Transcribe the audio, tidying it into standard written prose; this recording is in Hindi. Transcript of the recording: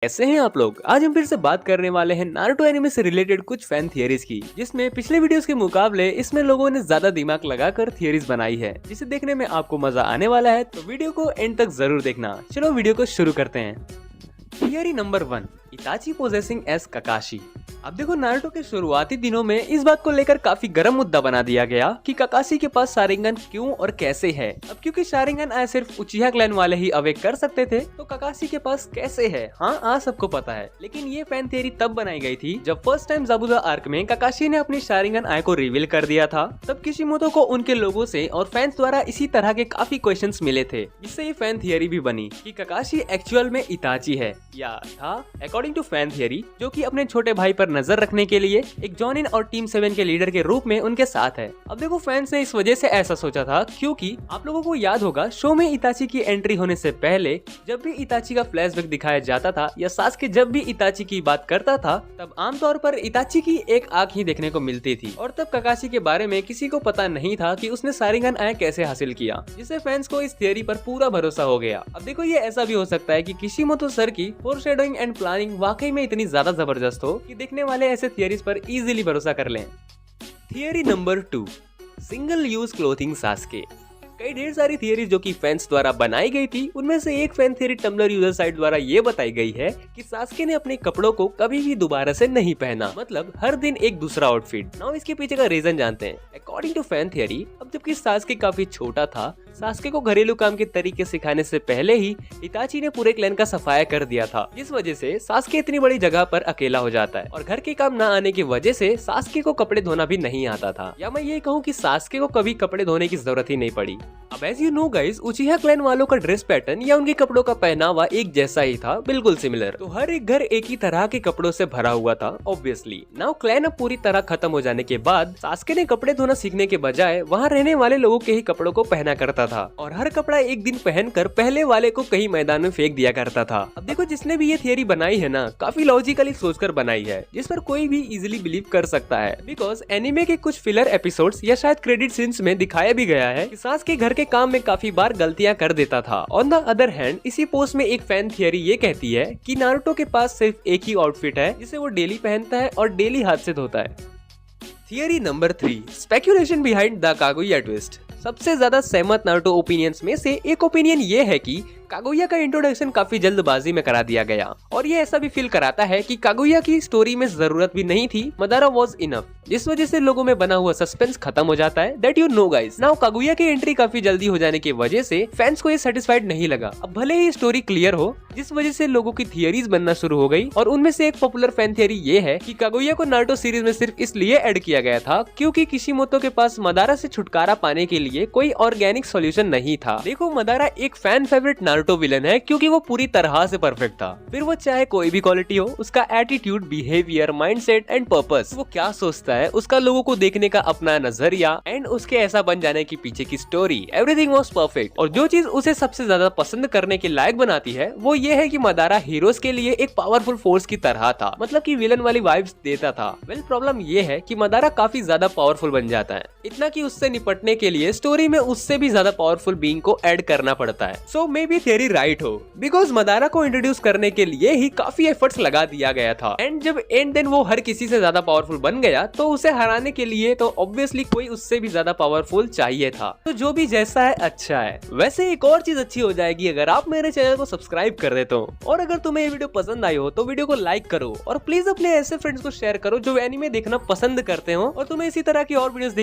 कैसे हैं आप लोग। आज हम फिर से बात करने वाले हैं नारुतो एनिमे से रिलेटेड कुछ फैन थियरीज की, जिसमें पिछले वीडियोस के मुकाबले इसमें लोगों ने ज्यादा दिमाग लगाकर थियरीज बनाई है, जिसे देखने में आपको मजा आने वाला है। तो वीडियो को एंड तक जरूर देखना। चलो वीडियो को शुरू करते हैं। Theory number 1, Itachi possessing as Kakashi. अब देखो, नारुतो के शुरुआती दिनों में इस बात को लेकर काफी गर्म मुद्दा बना दिया गया कि ककाशी के पास शारिंगन क्यों और कैसे है। अब क्योंकि शारिंगन आय सिर्फ उचिहा क्लैन वाले ही अवेक कर सकते थे, तो ककाशी के पास कैसे है, हाँ आज सबको पता है। लेकिन ये फैन थियरी तब बनाई गई थी जब फर्स्ट टाइम ज़ाबुजा आर्क में ककाशी ने अपनी शारिंगन आय को रिवील कर दिया था। तब किशिमोतो को उनके लोगों से और फैंस द्वारा इसी तरह के काफी क्वेश्चंस मिले थे, जिससे ये फैन थियरी भी बनी कि ककाशी एक्चुअल में इताची है या था। अकॉर्डिंग टू फैन थियरी, जो कि अपने छोटे भाई पर नजर रखने के लिए एक जॉनिन और टीम 7 के लीडर के रूप में उनके साथ है। अब देखो, फैंस ने इस वजह से ऐसा सोचा था क्योंकि आप लोगों को याद होगा, शो में इताची की एंट्री होने से पहले जब भी इताची का फ्लैशबैक दिखाया जाता था या सासुके जब भी इताची की बात करता था, तब आमतौर पर इताची की एक आंख ही देखने को मिलती थी और तब ककाशी के बारे में किसी को पता नहीं था कि उसने शारिंगन आय कैसे हासिल किया, जिससे फैंस को इस थियरी पर पूरा भरोसा हो गया। अब देखो, ये ऐसा भी हो सकता है कि किशिमोतो सर की फोरशैडोइंग एंड प्लानिंग वाकई में इतनी ज्यादा जबरदस्त हो कि देखने वाले ऐसे थियरीज पर इजीली भरोसा कर लें। Theory number 2, single use clothing Sasuke. कई ढेर सारी थियरी जो कि फैंस द्वारा बनाई गई थी, उनमें से एक fan theory Tumblr user site द्वारा ये बताई गई है कि सासुके ने अपने कपड़ों को कभी भी दोबारा से नहीं पहना, मतलब हर दिन एक दूसरा आउटफिट। नाउ इसके पीछे का रीजन जानते हैं। अकॉर्डिंग टू फैन थियरी, अब जबकि सासुके काफी छोटा था, सासुके को घरेलू काम के तरीके सिखाने से पहले ही इताची ने पूरे क्लैन का सफाया कर दिया था, जिस वजह से सासुके इतनी बड़ी जगह पर अकेला हो जाता है और घर के काम न आने की वजह से सासुके को कपड़े धोना भी नहीं आता था, या मैं ये कहूँ कि सासुके को कभी कपड़े धोने की जरूरत ही नहीं पड़ी। अब as you know guys, Uchiha clan वालों का ड्रेस पैटर्न या उनके कपड़ों का पहनावा एक जैसा ही था, बिल्कुल सिमिलर। तो हर एक घर एक ही तरह के कपड़ों से भरा हुआ था ऑब्वियसली। नाउ क्लैन अब पूरी तरह खत्म हो जाने के बाद सासुके ने कपड़े धोना सीखने के बजाय वहाँ रहने वाले लोगों के ही कपड़ों को पहना करता था और हर कपड़ा एक दिन पहनकर पहले वाले को कहीं मैदान में फेंक दिया करता था। अब देखो, जिसने भी ये थियरी बनाई है ना, काफी लॉजिकली सोचकर बनाई है, जिस पर कोई भी इजीली बिलीव कर सकता है। बिकॉज एनिमे के कुछ फिलर एपिसोड्स या शायद क्रेडिट सीन्स में दिखाया भी गया है कि सासुके घर के काम में काफी बार गलतियां कर देता था। ऑन द अदर हैंड, इसी पोस्ट में एक फैन थियरी ये कहती है कि नारुतो के पास सिर्फ एक ही आउटफिट है जिसे वो डेली पहनता है और डेली हाथ से धोता है। Theory number 3, speculation behind the Kaguya twist. सबसे ज्यादा सहमत नारुतो ओपिनियंस में से एक ओपिनियन ये है कि कागुया का इंट्रोडक्शन काफी जल्दबाजी में करा दिया गया और ये ऐसा भी फील कराता है कि कागुया की स्टोरी में जरूरत भी नहीं थी, मदारा वाज इनफ, जिस वजह से लोगों में बना हुआ सस्पेंस खत्म हो जाता है। That you know guys. Now Kaguya की एंट्री काफी जल्दी हो जाने की वजह से फैंस को ये सेटिस्फाइड नहीं लगा। अब भले ही स्टोरी क्लियर हो, जिस वजह से लोगों की थियरीज बनना शुरू हो गई और उनमें से एक पॉपुलर फैन थियरी ये है कि कागुया को नारुतो सीरीज में सिर्फ इसलिए ऐड किया गया था क्योंकि किशिमोतो के पास मदारा से छुटकारा पाने के लिए कोई ऑर्गेनिक सॉल्यूशन नहीं था। देखो, मदारा एक फैन फेवरेट नारुतो विलन है क्योंकि वो पूरी तरह से परफेक्ट था, फिर वो चाहे कोई भी क्वालिटी हो, उसका attitude, behaviour, mindset and purpose, वो क्या सोचता है, उसका लोगों को देखने का अपना नजरिया एंड उसके ऐसा बन जाने की पीछे की स्टोरी, एवरीथिंग वाज परफेक्ट। और जो चीज उसे सबसे ज्यादा पसंद करने के लायक बनाती है वो ये है कि मदारा हीरोज के लिए एक पावरफुल फोर्स की तरह था, मतलब कि विलन वाली वाइब्स देता था। वेल, प्रॉब्लम ये है कि मदारा काफी ज्यादा पावरफुल बन जाता है, इतना कि उससे निपटने के लिए स्टोरी में उससे भी ज्यादा पावरफुल बीइंग को ऐड करना पड़ता है। सो मे बी थियरी राइट हो, बिकॉज मदारा को इंट्रोड्यूस करने के लिए ही काफी एफर्ट्स लगा दिया गया था एंड जब एंड देन वो हर किसी से ज्यादा पावरफुल बन गया तो उसे हराने के लिए तो ऑब्वियसली कोई उससे भी ज्यादा पावरफुल चाहिए था। तो जो भी जैसा है अच्छा है। वैसे एक और चीज अच्छी हो जाएगी अगर आप मेरे चैनल को सब्सक्राइब कर देते हो, और अगर तुम्हें ये वीडियो पसंद आई हो तो वीडियो को लाइक करो और प्लीज अपने ऐसे फ्रेंड्स को शेयर करो जो एनीमे देखना पसंद करते हो और तुम्हें इसी तरह की और वीडियोस